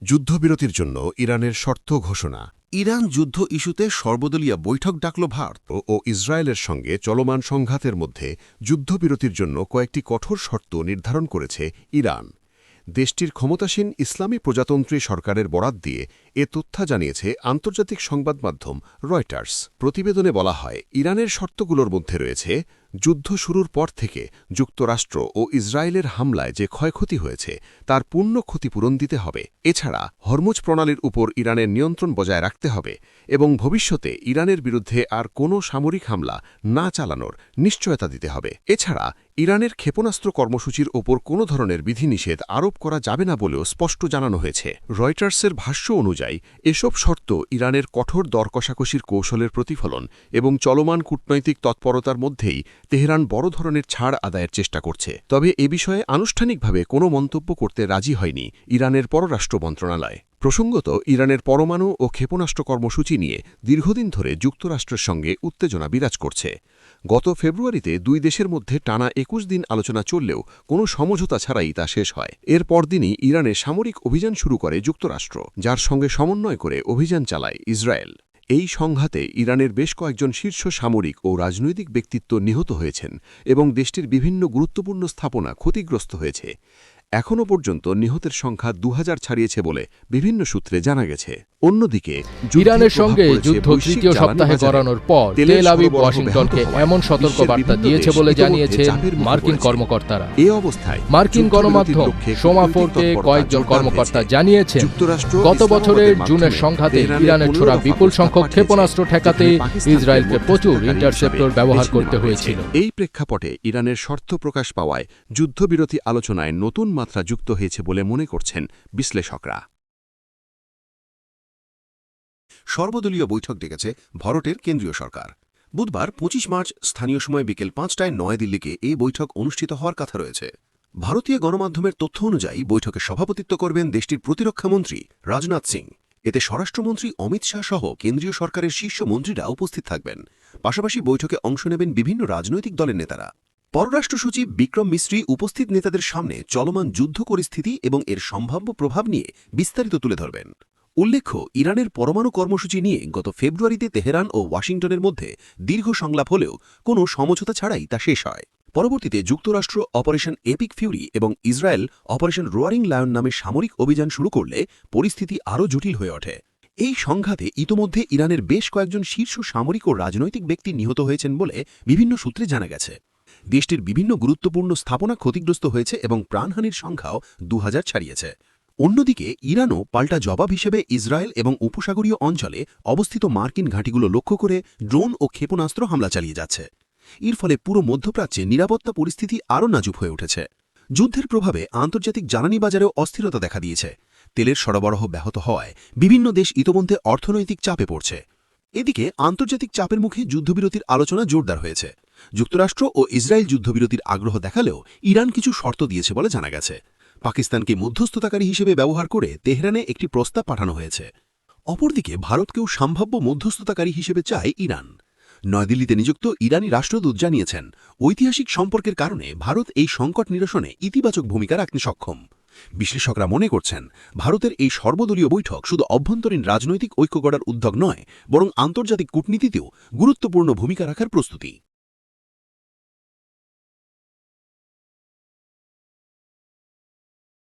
যুদ্ধবিরতির জন্য ইরানের শর্ত ঘোষণা। ইরান যুদ্ধ ইস্যুতে সর্বদলীয় বৈঠক ডাকল ভারত। ও ইসরায়েলের সঙ্গে চলমান সংঘাতের মধ্যে যুদ্ধবিরতির জন্য কয়েকটি কঠোর শর্ত নির্ধারণ করেছে ইরান। দেশটির ক্ষমতাসীন ইসলামী প্রজাতন্ত্রী সরকারের বরাত দিয়ে এ তথ্য জানিয়েছে আন্তর্জাতিক সংবাদ মাধ্যম রয়টার্স। প্রতিবেদনে বলা হয়, ইরানের শর্তগুলোর মধ্যে রয়েছে যুদ্ধ শুরুর পর থেকে যুক্তরাষ্ট্র ও ইসরায়েলের হামলায় যে ক্ষয়ক্ষতি হয়েছে তার পূর্ণ ক্ষতিপূরণ দিতে হবে। এছাড়া হরমুজ প্রণালীর উপর ইরানের নিয়ন্ত্রণ বজায় রাখতে হবে এবং ভবিষ্যতে ইরানের বিরুদ্ধে আর কোনো সামরিক হামলা না চালানোর নিশ্চয়তা দিতে হবে। এছাড়া ইরানের ক্ষেপণাস্ত্র কর্মসূচির ওপর কোনো ধরনের বিধিনিষেধ আরোপ করা যাবে না বলেও স্পষ্ট জানানো হয়েছে। রয়টার্সের ভাষ্য অনুযায়ী এসব শর্ত ইরানের কঠোর দর কষাকষির কৌশলের প্রতিফলন এবং চলমান কূটনৈতিক তৎপরতার মধ্যেই তেহরান বড় ধরনের ছাড় আদায়ের চেষ্টা করছে। তবে এ বিষয়ে আনুষ্ঠানিকভাবে কোনো মন্তব্য করতে রাজি হয়নি ইরানের পররাষ্ট্র মন্ত্রণালয়। প্রসঙ্গত, ইরানের পরমাণু ও ক্ষেপণাস্ত্র কর্মসূচি নিয়ে দীর্ঘদিন ধরে যুক্তরাষ্ট্রের সঙ্গে উত্তেজনা বিরাজ করছে। গত ফেব্রুয়ারিতে দুই দেশের মধ্যে টানা ২১ দিন আলোচনা চললেও কোনো সমঝোতা ছাড়াই তা শেষ হয়। এর পরদিনই ইরানে সামরিক অভিযান শুরু করে যুক্তরাষ্ট্র, যার সঙ্গে সমন্বয় করে অভিযান চালায় ইসরায়েল। এই সংঘাতে ইরানের বেশ কয়েকজন শীর্ষ সামরিক ও রাজনৈতিক ব্যক্তিত্ব নিহত হয়েছেন এবং দেশটির বিভিন্ন গুরুত্বপূর্ণ স্থাপনা ক্ষতিগ্রস্ত হয়েছে। এখনও পর্যন্ত নিহতের সংখ্যা ২০০০ ছাড়িয়েছে বলে বিভিন্ন সূত্রে জানা গেছে। অন্যদিকে ইরানের সঙ্গে যুদ্ধ তৃতীয় সপ্তাহে গড়ানোর পর তেল আবিব ওয়াশিংটনকে এমন সতর্কবার্তা দিয়েছে বলে জানিয়েছে মার্কিন কর্মকর্তারা। এই অবস্থায় মার্কিন গণমাধ্যম সোমাফোরকে কয়েকজন কর্মকর্তা জানিয়েছেন, গত বছরের জুনের সংঘাতে ইরানের ছোড়া বিপুল সংখ্যক ক্ষেপণাস্ত্র ঠেকাতে ইসরায়েলকে প্রচুর ইন্টারসেপ্টর ব্যবহার করতে হয়েছিল। এই প্রেক্ষাপটে ইরানের শর্ত প্রকাশ পাওয়ায় যুদ্ধবিরতি আলোচনায় নতুন মাত্রা যুক্ত হয়েছে বলে মনে করছেন বিশ্লেষকরা। সর্বদলীয় বৈঠক ডেকেছে ভারতের কেন্দ্রীয় সরকার। বুধবার ২৫ মার্চ স্থানীয় সময় বিকেল ৫টায় নয়াদিল্লিকে এই বৈঠক অনুষ্ঠিত হওয়ার কথা রয়েছে। ভারতীয় গণমাধ্যমের তথ্য অনুযায়ী বৈঠকে সভাপতিত্ব করবেন দেশটির প্রতিরক্ষামন্ত্রী রাজনাথ সিং। এতে স্বরাষ্ট্রমন্ত্রী অমিত শাহ সহ কেন্দ্রীয় সরকারের শীর্ষ মন্ত্রীরা উপস্থিত থাকবেন। পাশাপাশি বৈঠকে অংশ নেবেন বিভিন্ন রাজনৈতিক দলের নেতারা। পররাষ্ট্র সচিব বিক্রম মিশ্রি উপস্থিত নেতাদের সামনে চলমান যুদ্ধ পরিস্থিতি এবং এর সম্ভাব্য প্রভাব নিয়ে বিস্তারিত তুলে ধরবেন। উল্লেখ্য, ইরানের পরমাণু কর্মসূচি নিয়ে গত ফেব্রুয়ারিতে তেহরান ও ওয়াশিংটনের মধ্যে দীর্ঘ সংলাপ হলেও কোনো সমঝোতা ছাড়াই তা শেষ হয়। পরবর্তীতে যুক্তরাষ্ট্র অপারেশন এপিক ফিউরি এবং ইসরায়েল অপারেশন রোয়ারিং লায়ন নামে সামরিক অভিযান শুরু করলে পরিস্থিতি আরও জটিল হয়ে ওঠে। এই সংঘাতে ইতোমধ্যে ইরানের বেশ কয়েকজন শীর্ষ সামরিক ও রাজনৈতিক ব্যক্তি নিহত হয়েছেন বলে বিভিন্ন সূত্রে জানা গেছে। দেশটির বিভিন্ন গুরুত্বপূর্ণ স্থাপনা ক্ষতিগ্রস্ত হয়েছে এবং প্রাণহানির সংখ্যাও ২০০০ ছাড়িয়েছে। অন্যদিকে ইরানও পাল্টা জবাব হিসেবে ইসরায়েল এবং উপসাগরীয় অঞ্চলে অবস্থিত মার্কিন ঘাঁটিগুলো লক্ষ্য করে ড্রোন ও ক্ষেপণাস্ত্র হামলা চালিয়ে যাচ্ছে। এর ফলে পুরো মধ্যপ্রাচ্যে নিরাপত্তা পরিস্থিতি আরও নাজুক হয়ে উঠেছে। যুদ্ধের প্রভাবে আন্তর্জাতিক জ্বালানি বাজারেও অস্থিরতা দেখা দিয়েছে। তেলের সরবরাহ ব্যাহত হওয়ায় বিভিন্ন দেশ ইতোমধ্যে অর্থনৈতিক চাপে পড়ছে। এদিকে আন্তর্জাতিক চাপের মুখে যুদ্ধবিরতির আলোচনা জোরদার হয়েছে। যুক্তরাষ্ট্র ও ইসরায়েল যুদ্ধবিরতির আগ্রহ দেখালেও ইরান কিছু শর্ত দিয়েছে বলে জানা গেছে। পাকিস্তানকে মধ্যস্থতাকারী হিসেবে ব্যবহার করে তেহরানে একটি প্রস্তাব পাঠানো হয়েছে। অপরদিকে ভারতকেও সম্ভাব্য মধ্যস্থতাকারী হিসেবে চায় ইরান। নয়াদিল্লিতে নিযুক্ত ইরানি রাষ্ট্রদূত জানিয়েছেন, ঐতিহাসিক সম্পর্কের কারণে ভারত এই সংকট নিরসনে ইতিবাচক ভূমিকা রাখতে সক্ষম। বিশ্লেষকরা মনে করছেন, ভারতের এই সর্বদলীয় বৈঠক শুধু অভ্যন্তরীণ রাজনৈতিক ঐক্য গড়ার উদ্যোগ নয়, বরং আন্তর্জাতিক কূটনীতিতেও গুরুত্বপূর্ণ ভূমিকা রাখার প্রস্তুতি।